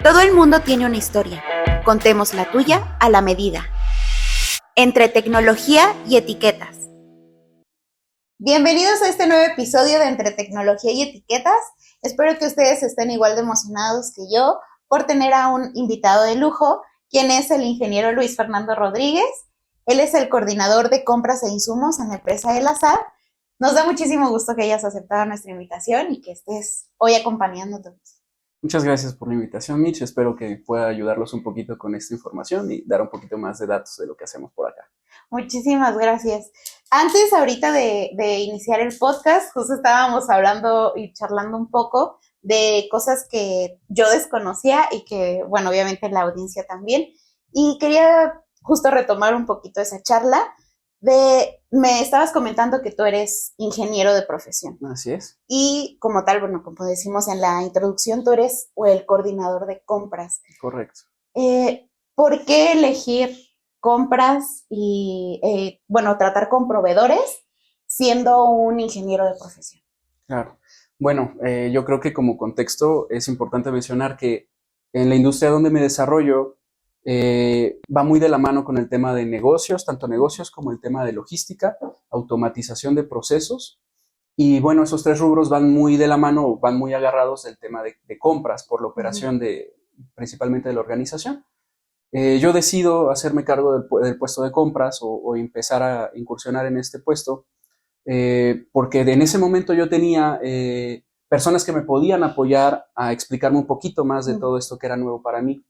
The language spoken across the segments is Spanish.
Todo el mundo tiene una historia. Contemos la tuya a la medida. Entre tecnología y etiquetas. Bienvenidos a este nuevo episodio de Entre tecnología y etiquetas. Espero que ustedes estén igual de emocionados que yo por tener a un invitado de lujo, quien es el ingeniero Luis Fernando Rodríguez. Él es el coordinador de compras e insumos en la empresa El Azar. Nos da muchísimo gusto que hayas aceptado nuestra invitación y que estés hoy acompañándonos. Muchas gracias por la invitación, Mitch. Espero que pueda ayudarlos un poquito con esta información y dar un poquito más de datos de lo que hacemos por acá. Muchísimas gracias. Antes, ahorita de iniciar el podcast, justo estábamos hablando y charlando un poco de cosas que yo desconocía y que, bueno, obviamente la audiencia también. Y quería justo retomar un poquito esa charla. Me estabas comentando que tú eres ingeniero de profesión. Así es. Y como tal, bueno, como decimos en la introducción, tú eres el coordinador de compras. Correcto. ¿Por qué elegir compras y, tratar con proveedores siendo un ingeniero de profesión? Claro. Bueno, yo creo que como contexto es importante mencionar que en la industria donde me desarrollo va muy de la mano con el tema de negocios, tanto negocios como el tema de logística, automatización de procesos. Y bueno, esos tres rubros van muy de la mano, van muy agarrados del tema de compras por la operación principalmente de la organización. Yo decido hacerme cargo del puesto de compras o empezar a incursionar en este puesto porque en ese momento yo tenía personas que me podían apoyar a explicarme un poquito más de todo esto que era nuevo para mí.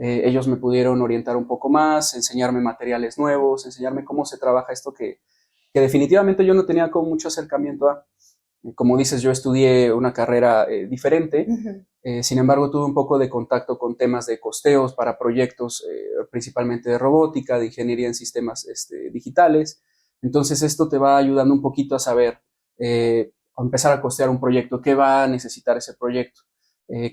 Ellos me pudieron orientar un poco más, enseñarme materiales nuevos, enseñarme cómo se trabaja esto que definitivamente yo no tenía como mucho acercamiento a. Como dices, yo estudié una carrera diferente, sin embargo tuve un poco de contacto con temas de costeos para proyectos principalmente de robótica, de ingeniería en sistemas digitales. Entonces esto te va ayudando un poquito a saber, a empezar a costear un proyecto, qué va a necesitar ese proyecto,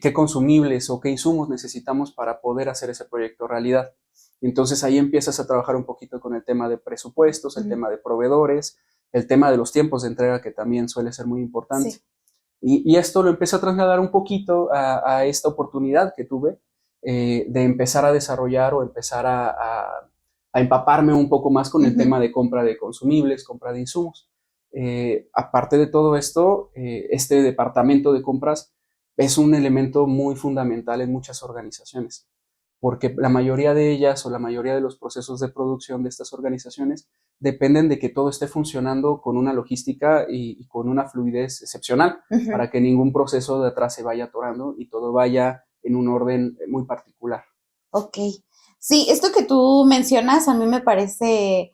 qué consumibles o qué insumos necesitamos para poder hacer ese proyecto realidad. Entonces ahí empiezas a trabajar un poquito con el tema de presupuestos, el tema de proveedores, el tema de los tiempos de entrega, que también suele ser muy importante. Sí. Y esto lo empecé a trasladar un poquito a esta oportunidad que tuve de empezar a desarrollar o empezar a empaparme un poco más con el tema de compra de consumibles, compra de insumos. Aparte de todo esto, este departamento de compras es un elemento muy fundamental en muchas organizaciones, porque la mayoría de ellas o la mayoría de los procesos de producción de estas organizaciones dependen de que todo esté funcionando con una logística y con una fluidez excepcional, para que ningún proceso de atrás se vaya atorando y todo vaya en un orden muy particular. Ok. Sí, esto que tú mencionas a mí me parece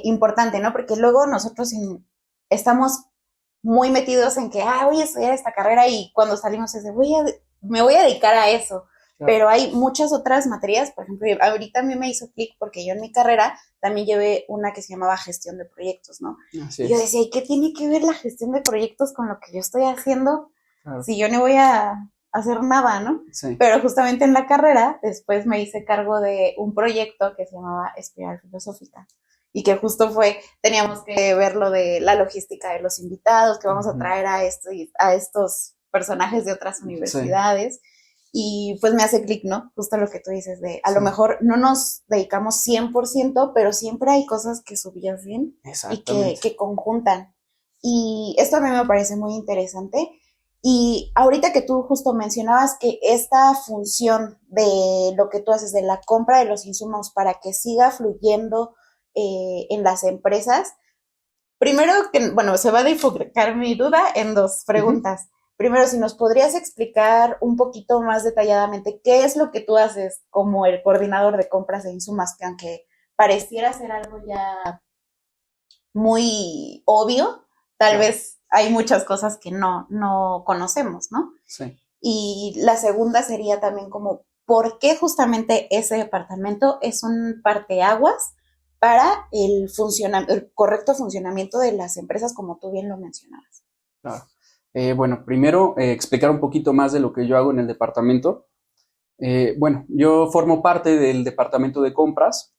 importante, ¿no? Porque luego nosotros estamos muy metidos en que, voy a estudiar esta carrera y cuando salimos es de, me voy a dedicar a eso. Claro. Pero hay muchas otras materias, por ejemplo, ahorita a mí me hizo clic porque yo en mi carrera también llevé una que se llamaba gestión de proyectos, ¿no? Así es. Y yo decía, ¿y qué tiene que ver la gestión de proyectos con lo que yo estoy haciendo? Claro. Si yo no voy a hacer nada, ¿no? Sí. Pero justamente en la carrera después me hice cargo de un proyecto que se llamaba Espiral Filosófica y que justo teníamos que ver lo de la logística de los invitados, que vamos a traer a estos personajes de otras universidades. Sí. Y pues me hace clic, ¿no? Justo lo que tú dices de, a lo mejor no nos dedicamos 100%, pero siempre hay cosas que subyacen y que conjuntan. Y esto a mí me parece muy interesante. Y ahorita que tú justo mencionabas que esta función de lo que tú haces, de la compra de los insumos para que siga fluyendo en las empresas, primero que, se va a enfocar mi duda en dos preguntas. Primero, si nos podrías explicar un poquito más detalladamente qué es lo que tú haces como el coordinador de compras e insumos, que aunque pareciera ser algo ya muy obvio, tal vez hay muchas cosas que no conocemos, ¿no? Sí. Y la segunda sería también como, ¿por qué justamente ese departamento es un parteaguas para el correcto funcionamiento de las empresas, como tú bien lo mencionabas? Claro. Primero explicar un poquito más de lo que yo hago en el departamento. Yo formo parte del departamento de compras.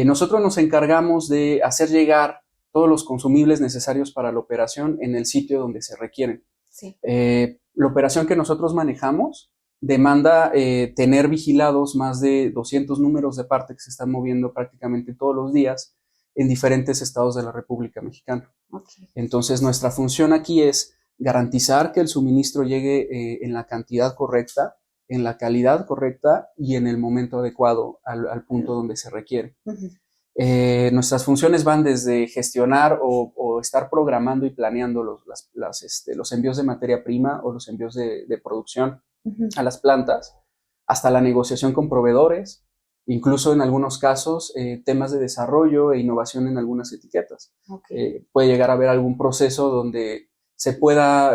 Nosotros nos encargamos de hacer llegar todos los consumibles necesarios para la operación en el sitio donde se requieren. Sí. La operación que nosotros manejamos demanda tener vigilados más de 200 números de parte que se están moviendo prácticamente todos los días en diferentes estados de la República Mexicana. Okay. Entonces, nuestra función aquí es garantizar que el suministro llegue en la cantidad correcta, en la calidad correcta y en el momento adecuado al punto donde se requiere. Uh-huh. Nuestras funciones van desde gestionar o estar programando y planeando los envíos de materia prima o los envíos de producción uh-huh. a las plantas, hasta la negociación con proveedores, incluso en algunos casos temas de desarrollo e innovación en algunas etiquetas. Okay. Puede llegar a haber algún proceso donde se pueda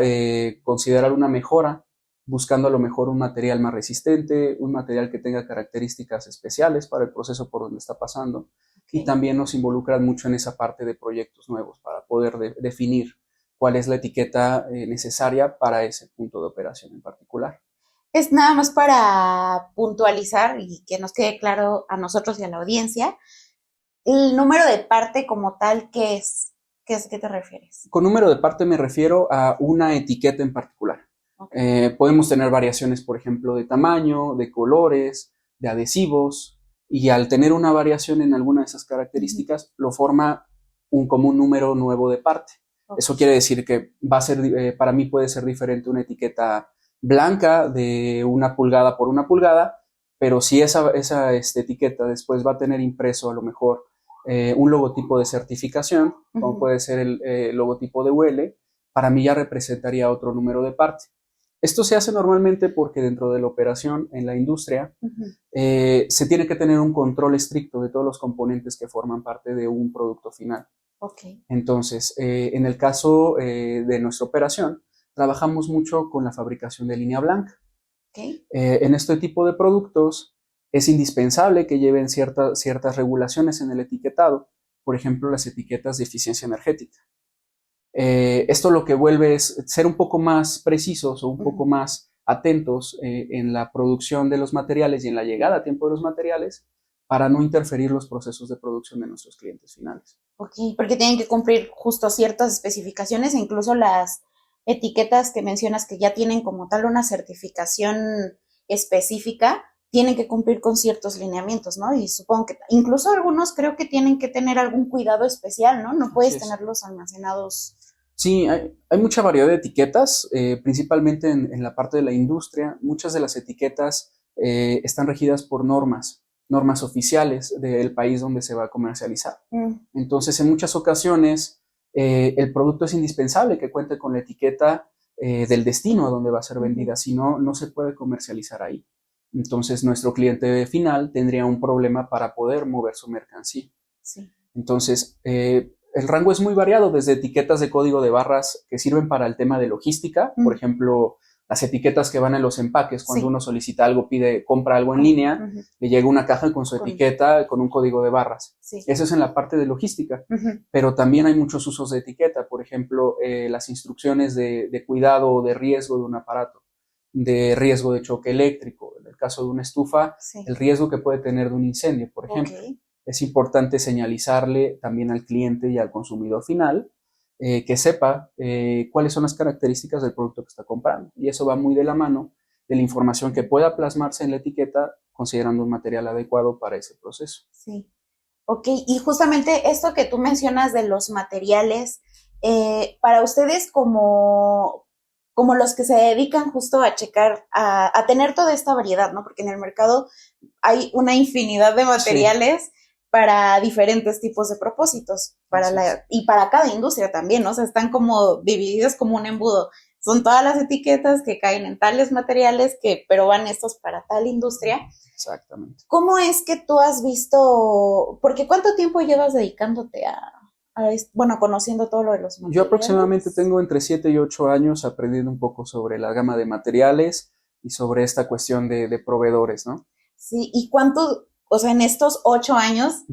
considerar una mejora, buscando a lo mejor un material más resistente, un material que tenga características especiales para el proceso por donde está pasando. Okay. Y también nos involucran mucho en esa parte de proyectos nuevos para poder definir cuál es la etiqueta necesaria para ese punto de operación en particular. Es nada más para puntualizar y que nos quede claro a nosotros y a la audiencia, el número de parte como tal, ¿qué es? ¿Qué te refieres? Con número de parte me refiero a una etiqueta en particular. Okay. Podemos tener variaciones, por ejemplo, de tamaño, de colores, de adhesivos, y al tener una variación en alguna de esas características, lo forma como un número nuevo de parte. Okay. Eso quiere decir que va a ser, para mí puede ser diferente una etiqueta blanca de 1 pulgada por 1 pulgada, pero si esa etiqueta después va a tener impreso a lo mejor un logotipo de certificación, uh-huh. como puede ser el logotipo de UL, para mí ya representaría otro número de parte. Esto se hace normalmente porque dentro de la operación en la industria uh-huh. Se tiene que tener un control estricto de todos los componentes que forman parte de un producto final. Okay. Entonces, en el caso de nuestra operación, trabajamos mucho con la fabricación de línea blanca. Okay. En este tipo de productos es indispensable que lleven ciertas regulaciones en el etiquetado, por ejemplo, las etiquetas de eficiencia energética. Esto lo que vuelve es ser un poco más precisos o un uh-huh. poco más atentos en la producción de los materiales y en la llegada a tiempo de los materiales para no interferir los procesos de producción de nuestros clientes finales. Ok, porque tienen que cumplir justo ciertas especificaciones e incluso las etiquetas que mencionas que ya tienen como tal una certificación específica, tienen que cumplir con ciertos lineamientos, ¿no? Y supongo que incluso algunos creo que tienen que tener algún cuidado especial, ¿no? No puedes tenerlos almacenados. Sí, hay mucha variedad de etiquetas, principalmente en la parte de la industria. Muchas de las etiquetas están regidas por normas oficiales del país donde se va a comercializar. Entonces, en muchas ocasiones, el producto es indispensable que cuente con la etiqueta del destino a donde va a ser vendida, si no, no se puede comercializar ahí. Entonces, nuestro cliente final tendría un problema para poder mover su mercancía. Sí. Entonces, el rango es muy variado, desde etiquetas de código de barras que sirven para el tema de logística, por ejemplo, las etiquetas que van en los empaques, cuando uno solicita algo, compra algo en línea, le llega una caja con su etiqueta, con un código de barras. Sí. Eso es en la parte de logística, pero también hay muchos usos de etiqueta, por ejemplo, las instrucciones de cuidado o de riesgo de un aparato, de riesgo de choque eléctrico, en el caso de una estufa, el riesgo que puede tener de un incendio, por ejemplo. Okay. Es importante señalizarle también al cliente y al consumidor final que sepa cuáles son las características del producto que está comprando. Y eso va muy de la mano de la información que pueda plasmarse en la etiqueta, considerando un material adecuado para ese proceso. Sí. Ok, y justamente esto que tú mencionas de los materiales, para ustedes como los que se dedican justo a checar, a tener toda esta variedad, ¿no? Porque en el mercado hay una infinidad de materiales para diferentes tipos de propósitos, y para cada industria también, ¿no? O sea, están como divididos como un embudo. Son todas las etiquetas que caen en tales materiales, pero van estos para tal industria. Exactamente. ¿Cómo es que tú has visto, porque cuánto tiempo llevas dedicándote conociendo todo lo de los materiales? Yo aproximadamente tengo entre 7 y 8 años aprendiendo un poco sobre la gama de materiales y sobre esta cuestión de proveedores, ¿no? Sí, ¿y cuánto, o sea, en estos 8 años,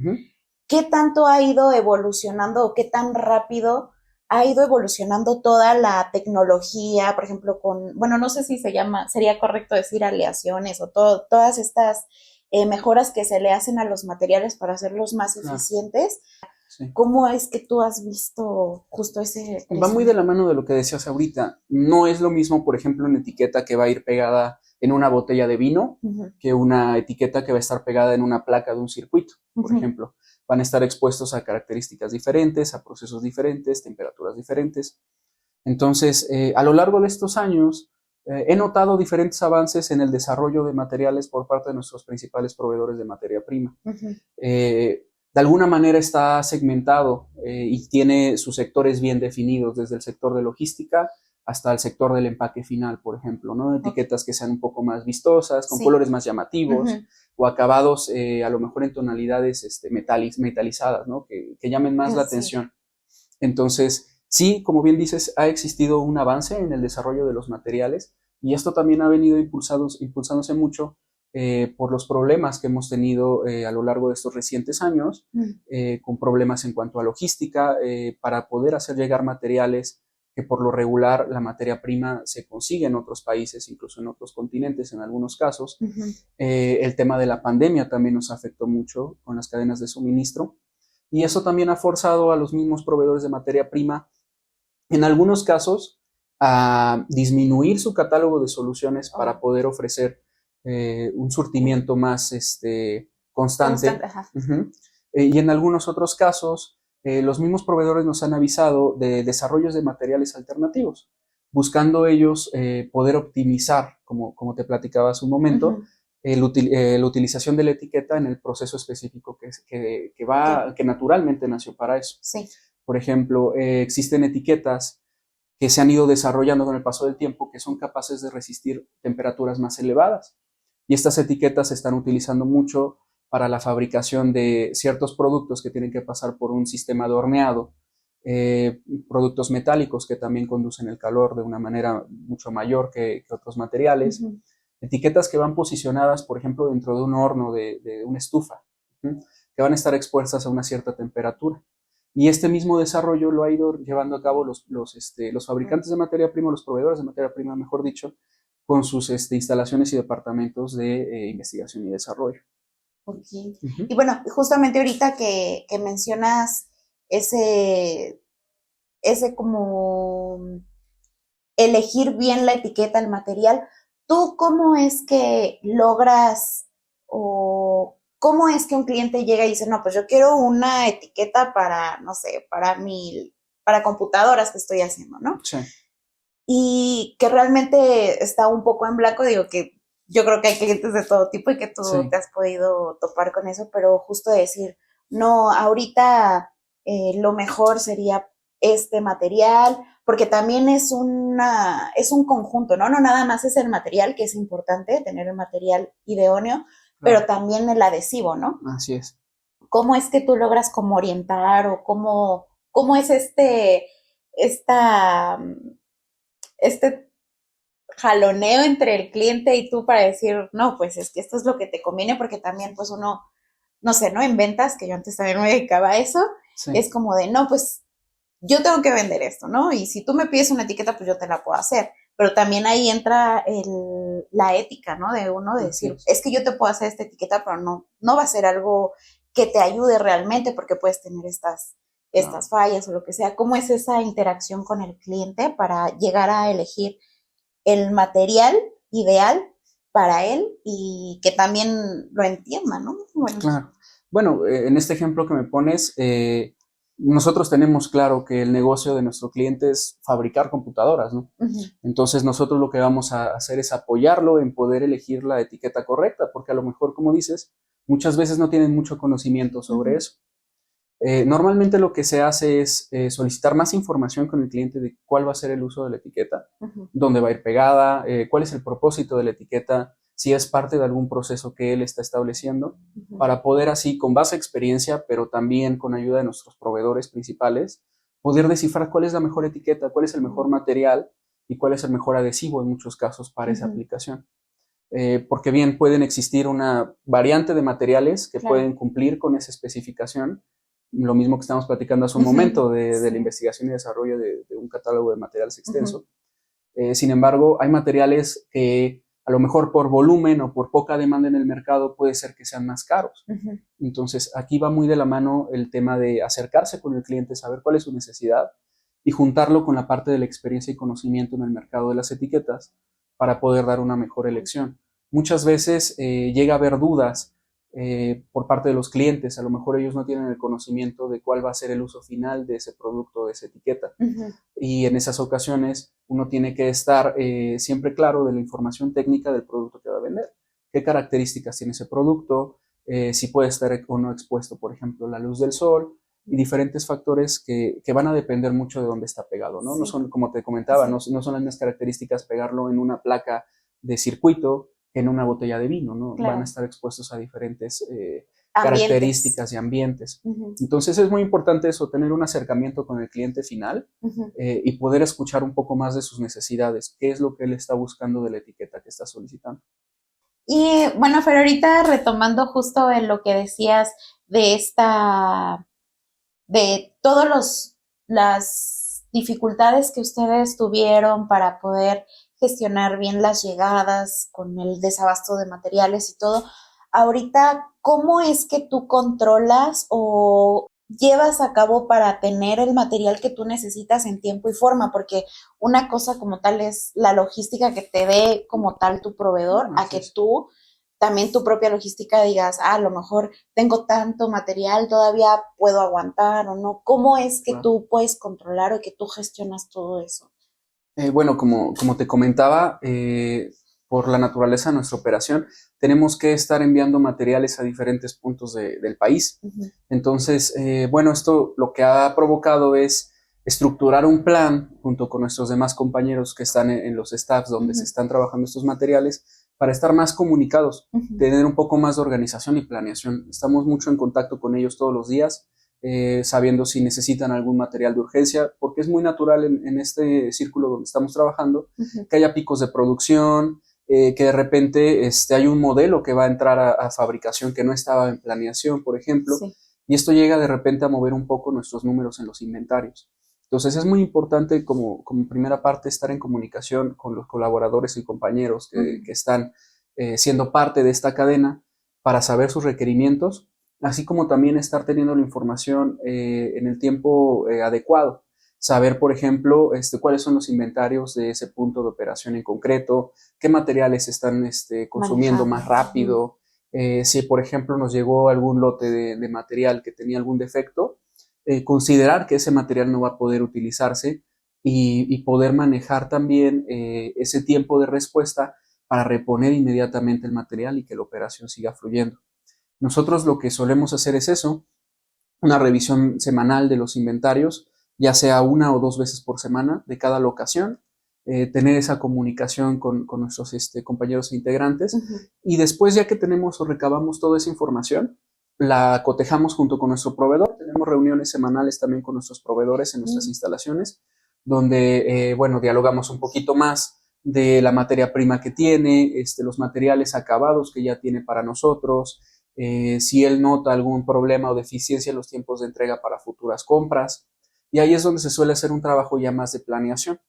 qué tanto ha ido evolucionando o qué tan rápido ha ido evolucionando toda la tecnología, por ejemplo, no sé si sería correcto decir aleaciones o todas estas mejoras que se le hacen a los materiales para hacerlos más eficientes? Sí. ¿Cómo es que tú has visto justo ese? Va muy de la mano de lo que decías ahorita. No es lo mismo, por ejemplo, una etiqueta que va a ir pegada en una botella de vino Ujú. que una etiqueta que va a estar pegada en una placa de un circuito, por Ujú. ejemplo. Van a estar expuestos a características diferentes, a procesos diferentes, temperaturas diferentes. Entonces, a lo largo de estos años, he notado diferentes avances en el desarrollo de materiales por parte de nuestros principales proveedores de materia prima. Ujú. De alguna manera está segmentado y tiene sus sectores bien definidos, desde el sector de logística hasta el sector del empaque final, por ejemplo, ¿no? Etiquetas que sean un poco más vistosas, con Sí. colores más llamativos, Ujú. o acabados a lo mejor en tonalidades metalizadas, ¿no? Que llamen más la Sí. atención. Entonces, sí, como bien dices, ha existido un avance en el desarrollo de los materiales y esto también ha venido impulsándose mucho por los problemas que hemos tenido a lo largo de estos recientes años, con problemas en cuanto a logística, para poder hacer llegar materiales que por lo regular la materia prima se consigue en otros países, incluso en otros continentes en algunos casos. Ujú. El tema de la pandemia también nos afectó mucho con las cadenas de suministro y eso también ha forzado a los mismos proveedores de materia prima, en algunos casos, a disminuir su catálogo de soluciones para poder ofrecer un surtimiento más constante. Ajá. Uh-huh. Y en algunos otros casos, los mismos proveedores nos han avisado de desarrollos de materiales alternativos, buscando ellos poder optimizar, como te platicaba hace un momento, Ujú. la utilización de la etiqueta en el proceso específico que naturalmente nació para eso. Sí. Por ejemplo, existen etiquetas que se han ido desarrollando con el paso del tiempo que son capaces de resistir temperaturas más elevadas. Y estas etiquetas se están utilizando mucho para la fabricación de ciertos productos que tienen que pasar por un sistema de horneado, productos metálicos que también conducen el calor de una manera mucho mayor que otros materiales. Ujú. Etiquetas que van posicionadas, por ejemplo, dentro de un horno de una estufa, que van a estar expuestas a una cierta temperatura. Y este mismo desarrollo lo ha ido llevando a cabo los fabricantes de materia prima, los proveedores de materia prima, mejor dicho, con sus instalaciones y departamentos de investigación y desarrollo. Okay. Uh-huh. Y bueno, justamente ahorita que mencionas ese como elegir bien la etiqueta, el material, ¿tú cómo es que logras o cómo es que un cliente llega y dice, no, pues yo quiero una etiqueta para, no sé, para computadoras que estoy haciendo, ¿no? Sí. Y que realmente está un poco en blanco, digo que yo creo que hay clientes de todo tipo y que tú Sí. te has podido topar con eso, pero justo decir, no, ahorita lo mejor sería este material, porque también es un conjunto, ¿no? No nada más es el material, que es importante, tener el material idóneo, pero también el adhesivo, ¿no? Así es. ¿Cómo es que tú logras como orientar o cómo es este jaloneo entre el cliente y tú para decir, no, pues es que esto es lo que te conviene, porque también pues uno, no sé, ¿no? En ventas, que yo antes también me dedicaba a eso, Sí. es como de, no, pues yo tengo que vender esto, ¿no? Y si tú me pides una etiqueta, pues yo te la puedo hacer. Pero también ahí entra la ética, ¿no? De uno de decir, es que yo te puedo hacer esta etiqueta, pero no va a ser algo que te ayude realmente porque puedes tener estas fallas o lo que sea. ¿Cómo es esa interacción con el cliente para llegar a elegir el material ideal para él y que también lo entienda, ¿no? Bueno. Claro. Bueno, en este ejemplo que me pones, nosotros tenemos claro que el negocio de nuestro cliente es fabricar computadoras, ¿no? Uh-huh. Entonces nosotros lo que vamos a hacer es apoyarlo en poder elegir la etiqueta correcta, porque a lo mejor, como dices, muchas veces no tienen mucho conocimiento sobre eso. Normalmente lo que se hace es solicitar más información con el cliente de cuál va a ser el uso de la etiqueta, dónde va a ir pegada, cuál es el propósito de la etiqueta, si es parte de algún proceso que él está estableciendo, para poder así, con base a experiencia, pero también con ayuda de nuestros proveedores principales, poder descifrar cuál es la mejor etiqueta, cuál es el mejor material y cuál es el mejor adhesivo en muchos casos para esa aplicación. Porque bien pueden existir una variante de materiales que pueden cumplir con esa especificación, lo mismo que estamos platicando hace un momento de la investigación y desarrollo de un catálogo de materiales extenso. Sin embargo, hay materiales que a lo mejor por volumen o por poca demanda en el mercado puede ser que sean más caros. Entonces, aquí va muy de la mano el tema de acercarse con el cliente, saber cuál es su necesidad y juntarlo con la parte de la experiencia y conocimiento en el mercado de las etiquetas para poder dar una mejor elección. Muchas veces llega a haber dudas por parte de los clientes, a lo mejor ellos no tienen el conocimiento de cuál va a ser el uso final de ese producto, de esa etiqueta. Y en esas ocasiones uno tiene que estar siempre claro de la información técnica del producto que va a vender, qué características tiene ese producto, si puede estar o no expuesto, por ejemplo, la luz del sol, y diferentes factores que van a depender mucho de dónde está pegado, ¿no? Sí. No son, como te comentaba, sí. no son las mismas características pegarlo en una placa de circuito que en una botella de vino, ¿no? Claro. Van a estar expuestos a diferentes características y ambientes. Entonces es muy importante eso, tener un acercamiento con el cliente final y poder escuchar un poco más de sus necesidades, qué es lo que él está buscando de la etiqueta que está solicitando. Y bueno, Fer, ahorita retomando justo en lo que decías de de todas las dificultades que ustedes tuvieron para poder gestionar bien las llegadas con el desabasto de materiales y todo. Ahorita, ¿cómo es que tú controlas o llevas a cabo para tener el material que tú necesitas en tiempo y forma? Porque una cosa como tal es la logística que te dé como tal tu proveedor, a que tú también tu propia logística digas, a lo mejor tengo tanto material, todavía puedo aguantar o no. ¿Cómo es que tú puedes controlar o que tú gestionas todo eso? Bueno, como te comentaba, por la naturaleza de nuestra operación, tenemos que estar enviando materiales a diferentes puntos del país. Entonces, bueno, esto lo que ha provocado es estructurar un plan junto con nuestros demás compañeros que están en los staffs donde se están trabajando estos materiales para estar más comunicados, tener un poco más de organización y planeación. Estamos mucho en contacto con ellos todos los días, sabiendo si necesitan algún material de urgencia, porque es muy natural en este círculo donde estamos trabajando que haya picos de producción, que de repente hay un modelo que va a entrar a fabricación que no estaba en planeación, por ejemplo, y esto llega de repente a mover un poco nuestros números en los inventarios. Entonces es muy importante como primera parte estar en comunicación con los colaboradores y compañeros que están siendo parte de esta cadena para saber sus requerimientos, así como también estar teniendo la información en el tiempo adecuado. Saber, por ejemplo, cuáles son los inventarios de ese punto de operación en concreto, qué materiales están consumiendo más rápido, si, por ejemplo, nos llegó algún lote de material que tenía algún defecto, considerar que ese material no va a poder utilizarse y poder manejar también ese tiempo de respuesta para reponer inmediatamente el material y que la operación siga fluyendo. Nosotros lo que solemos hacer es eso, una revisión semanal de los inventarios, ya sea 1 o 2 veces por semana de cada locación, tener esa comunicación con nuestros compañeros e integrantes y después ya que tenemos o recabamos toda esa información, la cotejamos junto con nuestro proveedor. Tenemos reuniones semanales también con nuestros proveedores en nuestras instalaciones, donde, bueno, dialogamos un poquito más de la materia prima que tiene, los materiales acabados que ya tiene para nosotros, si él nota algún problema o deficiencia en los tiempos de entrega para futuras compras. Y ahí es donde se suele hacer un trabajo ya más de planeación.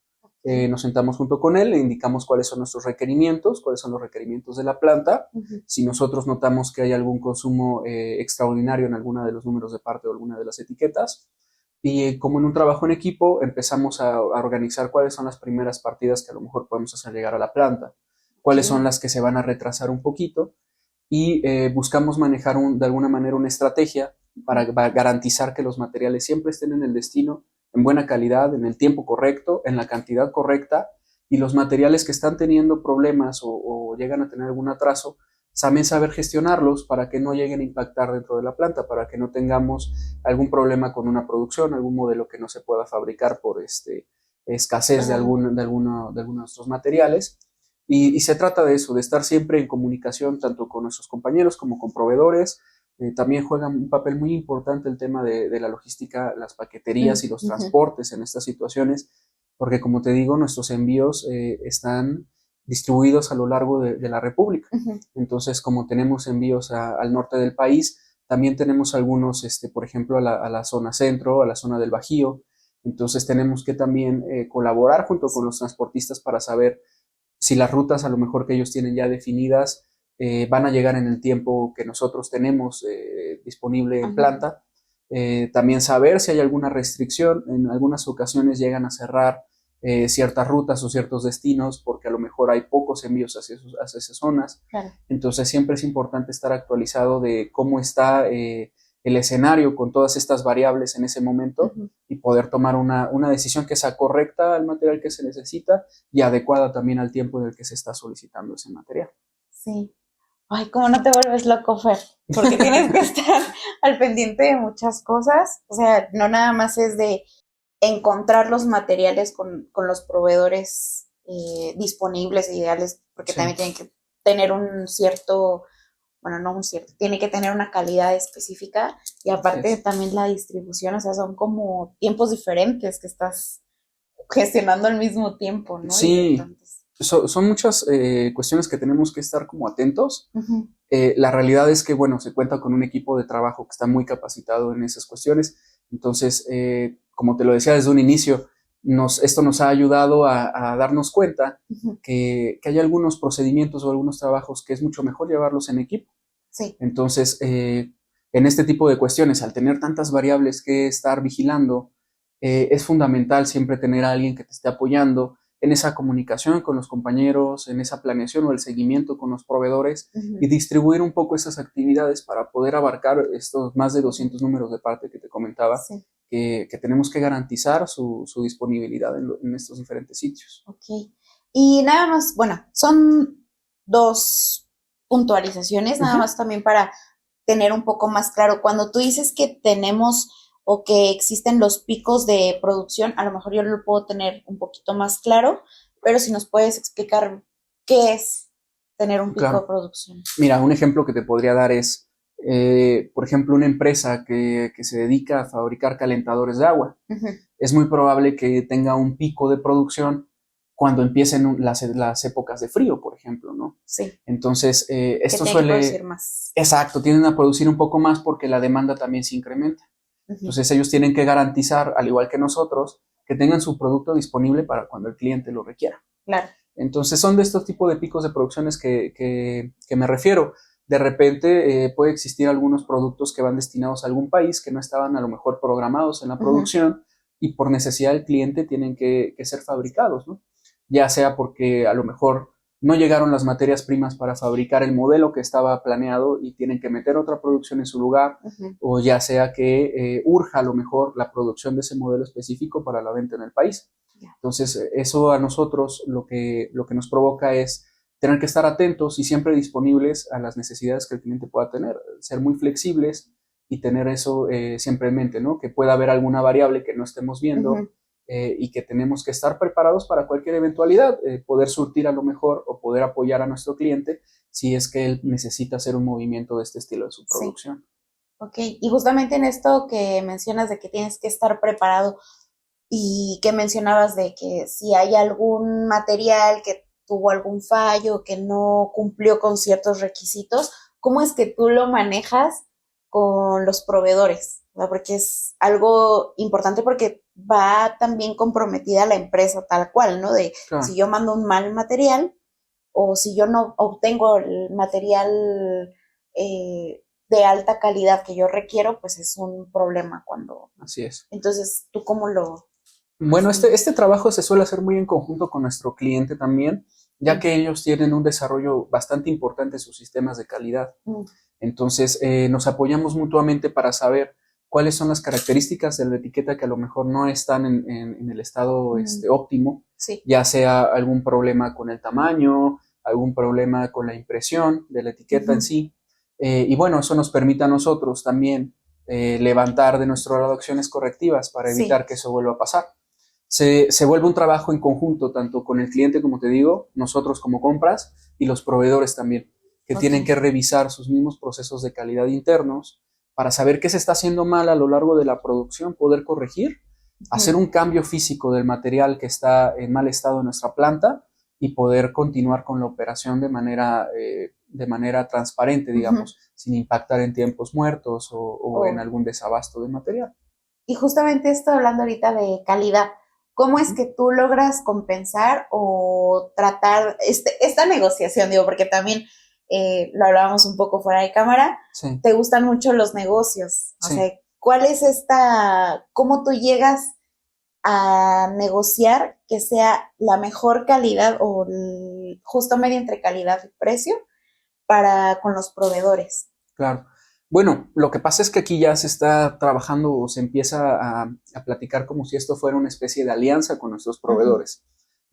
Nos sentamos junto con él, le indicamos cuáles son nuestros requerimientos, cuáles son los requerimientos de la planta. Si nosotros notamos que hay algún consumo extraordinario en alguna de los números de parte o alguna de las etiquetas. Y como en un trabajo en equipo, empezamos a organizar cuáles son las primeras partidas que a lo mejor podemos hacer llegar a la planta, cuáles son las que se van a retrasar un poquito y buscamos manejar de alguna manera una estrategia para garantizar que los materiales siempre estén en el destino, en buena calidad, en el tiempo correcto, en la cantidad correcta, y los materiales que están teniendo problemas o llegan a tener algún atraso, también saber gestionarlos para que no lleguen a impactar dentro de la planta, para que no tengamos algún problema con una producción, algún modelo que no se pueda fabricar por escasez de alguno de nuestros materiales. Y se trata de eso, de estar siempre en comunicación tanto con nuestros compañeros como con proveedores. También juega un papel muy importante el tema de la logística, las paqueterías y los transportes en estas situaciones, porque como te digo, nuestros envíos están distribuidos a lo largo de la República. Entonces, como tenemos envíos al norte del país, también tenemos algunos, por ejemplo, a la zona centro, a la zona del Bajío. Entonces, tenemos que también colaborar junto con los transportistas para saber si las rutas a lo mejor que ellos tienen ya definidas van a llegar en el tiempo que nosotros tenemos disponible en planta. También saber si hay alguna restricción. En algunas ocasiones llegan a cerrar ciertas rutas o ciertos destinos, porque a lo mejor hay pocos envíos hacia esas zonas. Claro. Entonces siempre es importante estar actualizado de cómo está el escenario con todas estas variables en ese momento y poder tomar una decisión que sea correcta al material que se necesita y adecuada también al tiempo en el que se está solicitando ese material. Sí. Ay, ¿cómo no te vuelves loco, Fer? Porque tienes que estar al pendiente de muchas cosas. O sea, no nada más es de encontrar los materiales con los proveedores disponibles e ideales, porque también tienen que tener un cierto, bueno, no un cierto, tiene que tener una calidad específica y aparte también la distribución, o sea, son como tiempos diferentes que estás gestionando al mismo tiempo, ¿no? Sí, son muchas cuestiones que tenemos que estar como atentos. La realidad es que, bueno, se cuenta con un equipo de trabajo que está muy capacitado en esas cuestiones. Entonces, como te lo decía desde un inicio, esto nos ha ayudado a darnos cuenta que hay algunos procedimientos o algunos trabajos que es mucho mejor llevarlos en equipo. Sí. Entonces, en este tipo de cuestiones, al tener tantas variables que estar vigilando, es fundamental siempre tener a alguien que te esté apoyando en esa comunicación con los compañeros, en esa planeación o el seguimiento con los proveedores y distribuir un poco esas actividades para poder abarcar estos más de 200 números de parte que te comentaba, que tenemos que garantizar su disponibilidad en estos diferentes sitios. Ok. Y nada más, bueno, son 2 puntualizaciones, nada más también para tener un poco más claro. Cuando tú dices que tenemos o que existen los picos de producción, a lo mejor yo lo puedo tener un poquito más claro, pero si nos puedes explicar qué es tener un pico de producción. Mira, un ejemplo que te podría dar es, por ejemplo, una empresa que se dedica a fabricar calentadores de agua. Es muy probable que tenga un pico de producción cuando empiecen las épocas de frío, por ejemplo, ¿no? Sí. Entonces, esto suele... que producir más. Exacto, tienden a producir un poco más porque la demanda también se incrementa. Entonces, ellos tienen que garantizar, al igual que nosotros, que tengan su producto disponible para cuando el cliente lo requiera. Claro. Entonces, son de estos tipos de picos de producciones que me refiero. De repente puede existir algunos productos que van destinados a algún país que no estaban a lo mejor programados en la producción y por necesidad del cliente tienen que ser fabricados, ¿no? Ya sea porque a lo mejor no llegaron las materias primas para fabricar el modelo que estaba planeado y tienen que meter otra producción en su lugar, o ya sea que urja a lo mejor la producción de ese modelo específico para la venta en el país. Entonces, eso a nosotros lo que nos provoca es tener que estar atentos y siempre disponibles a las necesidades que el cliente pueda tener, ser muy flexibles y tener eso siempre en mente, ¿no? Que pueda haber alguna variable que no estemos viendo y que tenemos que estar preparados para cualquier eventualidad, poder surtir a lo mejor o poder apoyar a nuestro cliente si es que él necesita hacer un movimiento de este estilo de su producción. Sí. Ok, y justamente en esto que mencionas de que tienes que estar preparado y que mencionabas de que si hay algún material que tuvo algún fallo, que no cumplió con ciertos requisitos, ¿cómo es que tú lo manejas con los proveedores? ¿No? Porque es algo importante porque va también comprometida la empresa tal cual, ¿no? De si yo mando un mal material o si yo no obtengo el material de alta calidad que yo requiero, pues es un problema cuando... Así es. Entonces, ¿tú cómo lo...? Bueno, este trabajo se suele hacer muy en conjunto con nuestro cliente también, ya que ellos tienen un desarrollo bastante importante en sus sistemas de calidad. Entonces, nos apoyamos mutuamente para saber cuáles son las características de la etiqueta que a lo mejor no están en el estado óptimo, ya sea algún problema con el tamaño, algún problema con la impresión de la etiqueta en sí. Y bueno, eso nos permite a nosotros también levantar de nuestro lado acciones correctivas para evitar que eso vuelva a pasar. Se vuelve un trabajo en conjunto, tanto con el cliente, como te digo, nosotros como compras y los proveedores también, que tienen que revisar sus mismos procesos de calidad internos para saber qué se está haciendo mal a lo largo de la producción, poder corregir, hacer un cambio físico del material que está en mal estado en nuestra planta y poder continuar con la operación de manera transparente, digamos, sin impactar en tiempos muertos o en algún desabasto de material. Y justamente esto hablando ahorita de calidad, ¿cómo es que tú logras compensar o tratar esta negociación? Digo, porque también lo hablábamos un poco fuera de cámara, te gustan mucho los negocios. O sea, ¿cuál es cómo tú llegas a negociar que sea la mejor calidad o el justo medio entre calidad y precio para con los proveedores. Claro. Bueno, lo que pasa es que aquí ya se está trabajando o se empieza a platicar como si esto fuera una especie de alianza con nuestros proveedores.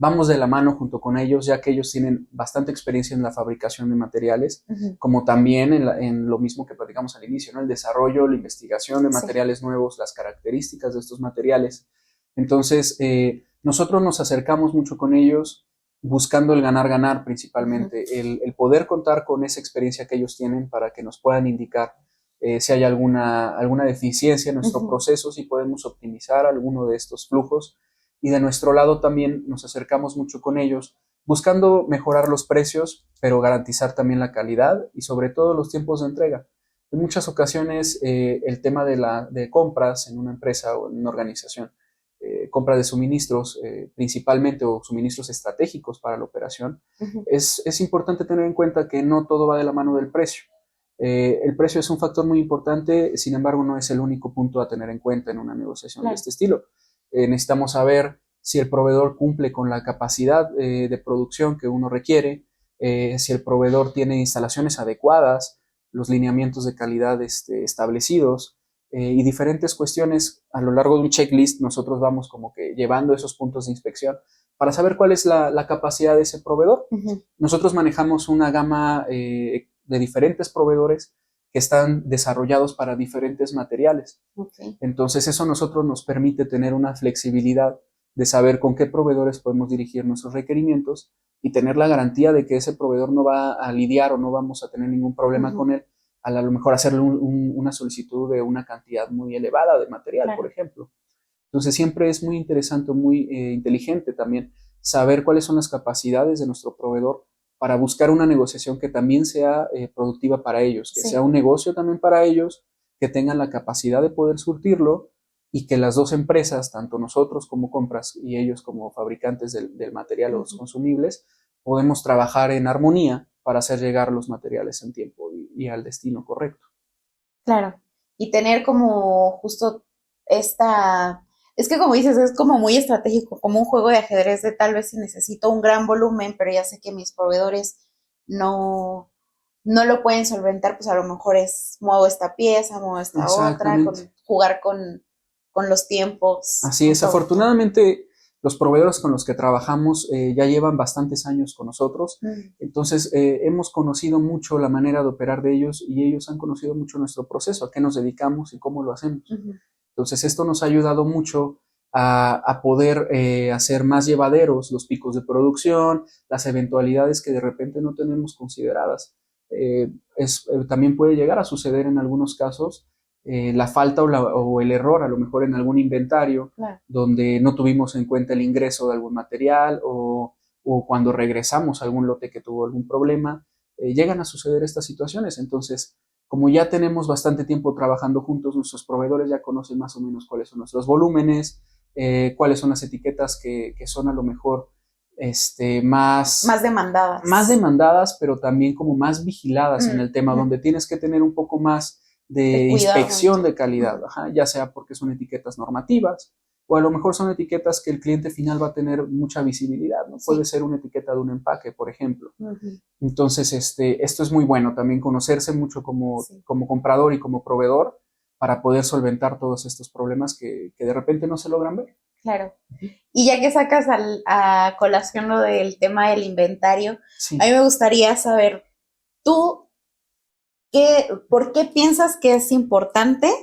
Vamos de la mano junto con ellos, ya que ellos tienen bastante experiencia en la fabricación de materiales, como también en lo mismo que platicamos al inicio, ¿no? El desarrollo, la investigación de materiales nuevos, las características de estos materiales. Entonces, nosotros nos acercamos mucho con ellos, buscando el ganar-ganar principalmente, el poder contar con esa experiencia que ellos tienen para que nos puedan indicar si hay alguna deficiencia en nuestro proceso, si podemos optimizar alguno de estos flujos. Y de nuestro lado también nos acercamos mucho con ellos, buscando mejorar los precios, pero garantizar también la calidad y sobre todo los tiempos de entrega. En muchas ocasiones el tema de compras en una empresa o en una organización, compra de suministros principalmente o suministros estratégicos para la operación, es importante tener en cuenta que no todo va de la mano del precio. El precio es un factor muy importante, sin embargo no es el único punto a tener en cuenta en una negociación de este estilo. Necesitamos saber si el proveedor cumple con la capacidad de producción que uno requiere, si el proveedor tiene instalaciones adecuadas, los lineamientos de calidad establecidos, y diferentes cuestiones. A lo largo de un checklist nosotros vamos como que llevando esos puntos de inspección para saber cuál es la capacidad de ese proveedor. Nosotros manejamos una gama de diferentes proveedores que están desarrollados para diferentes materiales. Entonces eso a nosotros nos permite tener una flexibilidad de saber con qué proveedores podemos dirigir nuestros requerimientos y tener la garantía de que ese proveedor no va a lidiar o no vamos a tener ningún problema con él a lo mejor hacerle una solicitud de una cantidad muy elevada de material, por ejemplo. Entonces siempre es muy interesante, muy inteligente también saber cuáles son las capacidades de nuestro proveedor para buscar una negociación que también sea productiva para ellos, que sea un negocio también para ellos, que tengan la capacidad de poder surtirlo y que las dos empresas, tanto nosotros como compras y ellos como fabricantes del material o los consumibles, podemos trabajar en armonía para hacer llegar los materiales en tiempo y al destino correcto. Claro, y tener como justo esta, es que como dices, es como muy estratégico, como un juego de ajedrez de tal vez si necesito un gran volumen, pero ya sé que mis proveedores no, no lo pueden solventar, pues a lo mejor muevo esta pieza, muevo esta otra, jugar con los tiempos. Así es, afortunadamente los proveedores con los que trabajamos ya llevan bastantes años con nosotros, entonces hemos conocido mucho la manera de operar de ellos y ellos han conocido mucho nuestro proceso, a qué nos dedicamos y cómo lo hacemos. Entonces esto nos ha ayudado mucho a poder hacer más llevaderos los picos de producción, las eventualidades que de repente no tenemos consideradas. También puede llegar a suceder en algunos casos la falta o el error a lo mejor en algún inventario, donde no tuvimos en cuenta el ingreso de algún material o cuando regresamos a algún lote que tuvo algún problema, llegan a suceder estas situaciones. Entonces, como ya tenemos bastante tiempo trabajando juntos, nuestros proveedores ya conocen más o menos cuáles son nuestros volúmenes, cuáles son las etiquetas que son a lo mejor más demandadas. Más demandadas, pero también como más vigiladas en el tema, donde tienes que tener un poco más de inspección de calidad, ya sea porque son etiquetas normativas o a lo mejor son etiquetas que el cliente final va a tener mucha visibilidad, ¿no? Puede ser una etiqueta de un empaque, por ejemplo. Entonces, esto es muy bueno, también conocerse mucho como comprador y como proveedor para poder solventar todos estos problemas que de repente no se logran ver. Claro. Y ya que sacas a colación lo del tema del inventario, a mí me gustaría saber, tú, ¿por qué piensas que es importante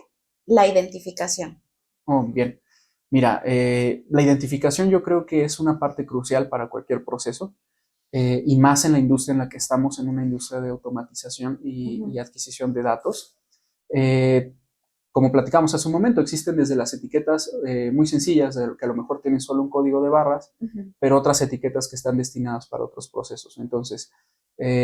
la identificación? Oh, bien. Mira, la identificación yo creo que es una parte crucial para cualquier proceso y más en la industria en la que estamos, en una industria de automatización y adquisición de datos. Como platicamos hace un momento, existen desde las etiquetas muy sencillas, que a lo mejor tienen solo un código de barras, pero otras etiquetas que están destinadas para otros procesos. Entonces,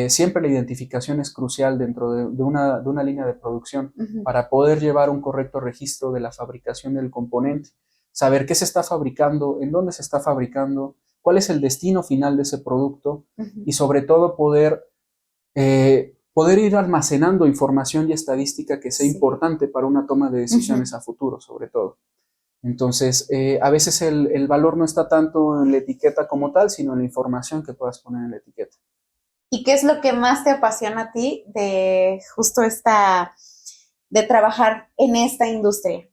siempre la identificación es crucial dentro de una línea de producción para poder llevar un correcto registro de la fabricación del componente, saber qué se está fabricando, en dónde se está fabricando, cuál es el destino final de ese producto y sobre todo poder ir almacenando información y estadística que sea importante para una toma de decisiones a futuro, sobre todo. Entonces, a veces el valor no está tanto en la etiqueta como tal, sino en la información que puedas poner en la etiqueta. ¿Y qué es lo que más te apasiona a ti de justo de trabajar en esta industria?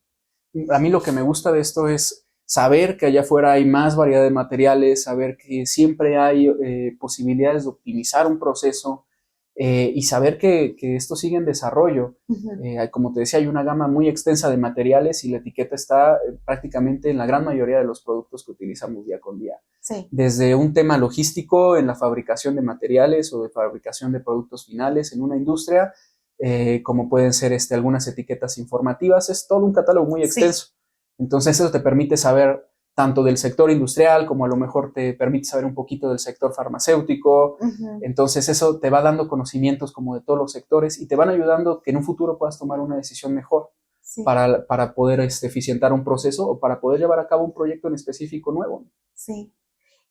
A mí lo que me gusta de esto es saber que allá afuera hay más variedad de materiales, saber que siempre hay posibilidades de optimizar un proceso y saber que esto sigue en desarrollo. Uh-huh. Como te decía, hay una gama muy extensa de materiales y la etiqueta está prácticamente en la gran mayoría de los productos que utilizamos día con día. Sí. Desde un tema logístico en la fabricación de materiales o de fabricación de productos finales en una industria, como pueden ser algunas etiquetas informativas, es todo un catálogo muy extenso. Sí. Entonces eso te permite saber tanto del sector industrial como a lo mejor te permite saber un poquito del sector farmacéutico. Uh-huh. Entonces eso te va dando conocimientos como de todos los sectores y te van ayudando que en un futuro puedas tomar una decisión mejor. Sí. Para poder eficientar un proceso o para poder llevar a cabo un proyecto en específico nuevo. Sí.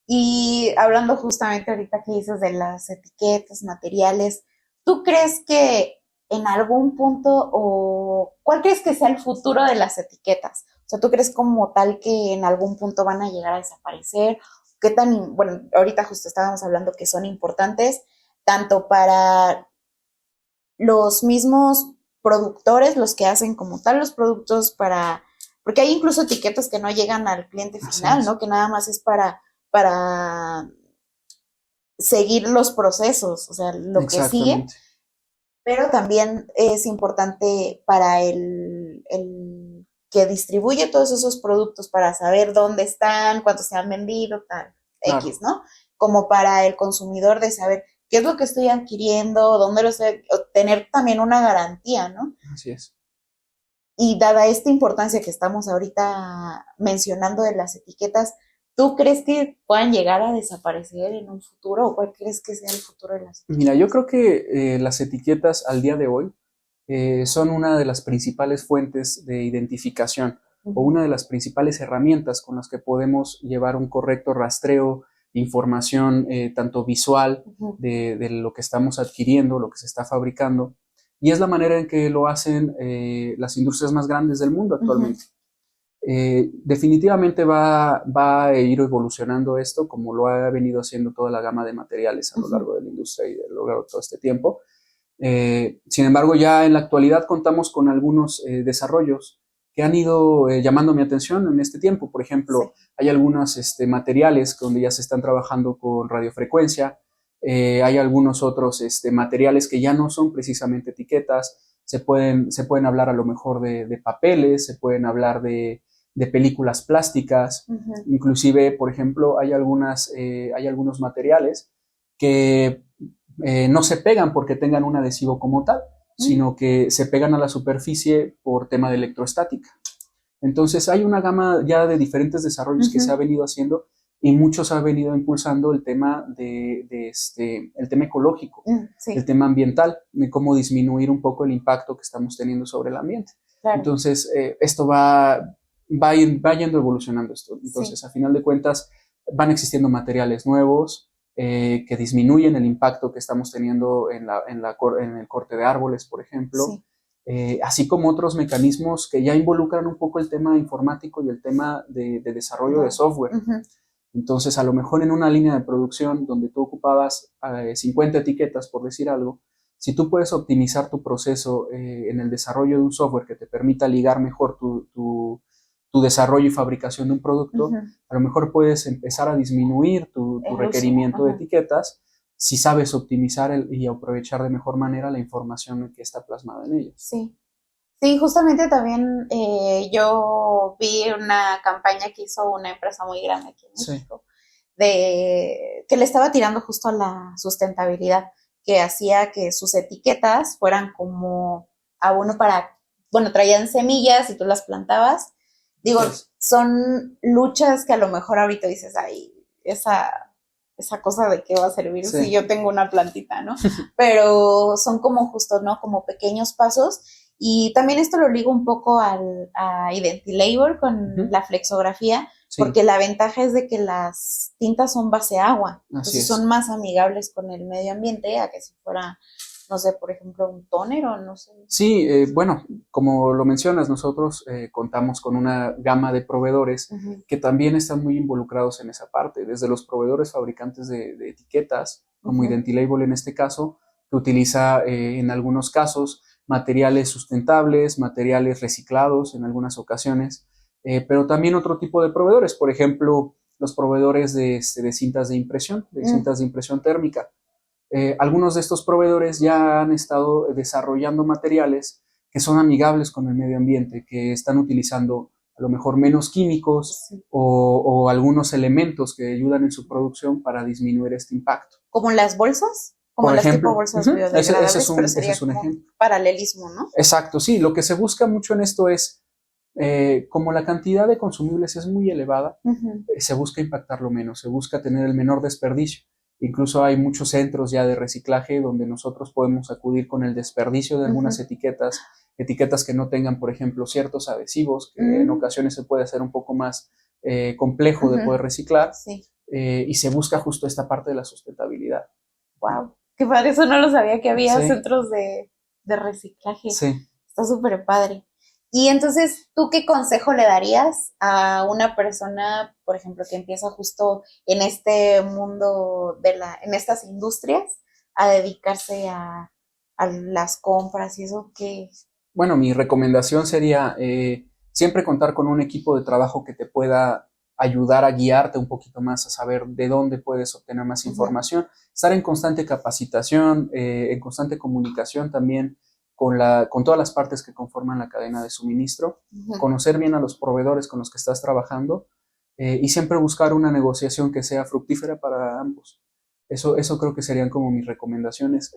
Y hablando justamente ahorita que dices de las etiquetas, materiales, ¿tú crees que en algún punto o cuál crees que sea el futuro de las etiquetas? O sea, ¿tú crees como tal que en algún punto van a llegar a desaparecer? ¿Qué tan, bueno, ahorita justo estábamos hablando que son importantes tanto para los mismos productores, los que hacen como tal los productos porque hay incluso etiquetas que no llegan al cliente final, ¿no? Que nada más es para seguir los procesos, o sea, lo que sigue, pero también es importante para el que distribuye todos esos productos para saber dónde están, cuántos se han vendido, tal, claro. X, ¿no? Como para el consumidor de saber qué es lo que estoy adquiriendo, dónde lo estoy, tener también una garantía, ¿no? Así es. Y dada esta importancia que estamos ahorita mencionando de las etiquetas, ¿tú crees que puedan llegar a desaparecer en un futuro o cuál crees que sea el futuro de las etiquetas? Mira, yo creo que las etiquetas al día de hoy son una de las principales fuentes de identificación o una de las principales herramientas con las que podemos llevar un correcto rastreo de información tanto visual de lo que estamos adquiriendo, lo que se está fabricando, y es la manera en que lo hacen las industrias más grandes del mundo actualmente. Definitivamente va a ir evolucionando esto como lo ha venido haciendo toda la gama de materiales a lo largo de la industria y a lo largo de todo este tiempo. Sin embargo, ya en la actualidad contamos con algunos desarrollos que han ido llamando mi atención en este tiempo. Por ejemplo, hay algunos materiales donde ya se están trabajando con radiofrecuencia, hay algunos otros materiales que ya no son precisamente etiquetas, se pueden hablar a lo mejor de papeles, se pueden hablar de películas plásticas, inclusive, por ejemplo, hay algunos materiales que no se pegan porque tengan un adhesivo como tal, sino que se pegan a la superficie por tema de electroestática. Entonces hay una gama ya de diferentes desarrollos que se ha venido haciendo y muchos han venido impulsando el tema el tema ecológico, el tema ambiental, de cómo disminuir un poco el impacto que estamos teniendo sobre el ambiente. Claro. Entonces esto va yendo evolucionando esto. Entonces, a final de cuentas, van existiendo materiales nuevos que disminuyen el impacto que estamos teniendo en el corte de árboles, por ejemplo, así como otros mecanismos que ya involucran un poco el tema informático y el tema de desarrollo de software. Entonces, a lo mejor en una línea de producción donde tú ocupabas 50 etiquetas, por decir algo, si tú puedes optimizar tu proceso en el desarrollo de un software que te permita ligar mejor tu desarrollo y fabricación de un producto, a lo mejor puedes empezar a disminuir tu requerimiento de etiquetas si sabes optimizar y aprovechar de mejor manera la información que está plasmada en ellas. Sí. Sí, justamente también yo vi una campaña que hizo una empresa muy grande aquí en México, que le estaba tirando justo a la sustentabilidad, que hacía que sus etiquetas fueran como abono traían semillas y tú las plantabas. Digo, son luchas que a lo mejor ahorita dices, ay, esa cosa de qué va a servir si yo tengo una plantita, ¿no? Pero son como justo, ¿no? Como pequeños pasos. Y también esto lo ligo un poco a Identity Label con la flexografía, porque la ventaja es de que las tintas son base agua, entonces son más amigables con el medio ambiente a que si fuera no sé, por ejemplo, un tóner o no sé. Sí, bueno, como lo mencionas, nosotros contamos con una gama de proveedores que también están muy involucrados en esa parte, desde los proveedores fabricantes de etiquetas, como Identilabel en este caso, que utiliza en algunos casos materiales sustentables, materiales reciclados en algunas ocasiones, pero también otro tipo de proveedores, por ejemplo, los proveedores de cintas de impresión, cintas de impresión térmica. Algunos de estos proveedores ya han estado desarrollando materiales que son amigables con el medio ambiente, que están utilizando a lo mejor menos químicos o algunos elementos que ayudan en su producción para disminuir este impacto. ¿Como las bolsas? Como Por las ejemplo, tipo bolsas biodegradables, pero ese sería es un como ejemplo. Paralelismo, ¿no? Exacto, sí. Lo que se busca mucho en esto es, como la cantidad de consumibles es muy elevada, se busca impactarlo menos, se busca tener el menor desperdicio. Incluso hay muchos centros ya de reciclaje donde nosotros podemos acudir con el desperdicio de algunas etiquetas que no tengan, por ejemplo, ciertos adhesivos, que en ocasiones se puede hacer un poco más complejo de poder reciclar, y se busca justo esta parte de la sustentabilidad. Wow, qué padre, eso no lo sabía que había centros de reciclaje. Sí. Está súper padre. Y entonces, ¿tú qué consejo le darías a una persona, por ejemplo, que empieza justo en este mundo en estas industrias, a dedicarse a las compras y eso? ¿Qué? Bueno, mi recomendación sería siempre contar con un equipo de trabajo que te pueda ayudar a guiarte un poquito más, a saber de dónde puedes obtener más información, estar en constante capacitación, en constante comunicación también con todas las partes que conforman la cadena de suministro, conocer bien a los proveedores con los que estás trabajando, y siempre buscar una negociación que sea fructífera para ambos. Eso creo que serían como mis recomendaciones.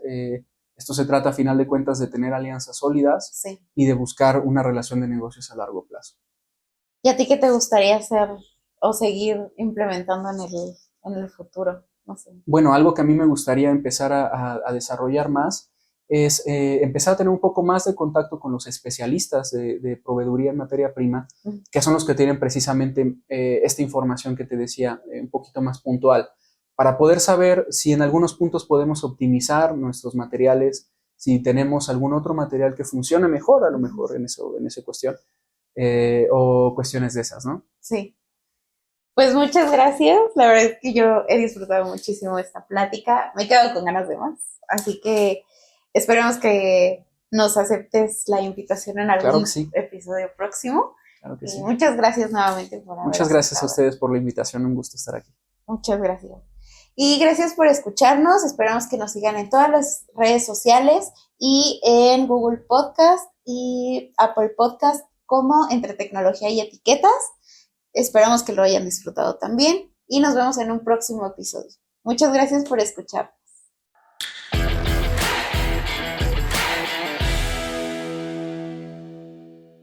Esto se trata, a final de cuentas, de tener alianzas sólidas y de buscar una relación de negocios a largo plazo. ¿Y a ti qué te gustaría hacer o seguir implementando en el futuro? No sé. Bueno, algo que a mí me gustaría empezar a desarrollar más es empezar a tener un poco más de contacto con los especialistas de proveeduría en materia prima, que son los que tienen precisamente esta información que te decía, un poquito más puntual, para poder saber si en algunos puntos podemos optimizar nuestros materiales, si tenemos algún otro material que funcione mejor, a lo mejor en esa cuestión, o cuestiones de esas, ¿no? Sí. Pues muchas gracias. La verdad es que yo he disfrutado muchísimo esta plática. Me he quedado con ganas de más. Así que esperemos que nos aceptes la invitación en algún episodio próximo. Claro que sí. Muchas gracias nuevamente por haber Muchas gracias a ustedes por la invitación. Un gusto estar aquí. Muchas gracias. Y gracias por escucharnos. Esperamos que nos sigan en todas las redes sociales y en Google Podcast y Apple Podcast como Entre Tecnología y Etiquetas. Esperamos que lo hayan disfrutado también y nos vemos en un próximo episodio. Muchas gracias por escuchar.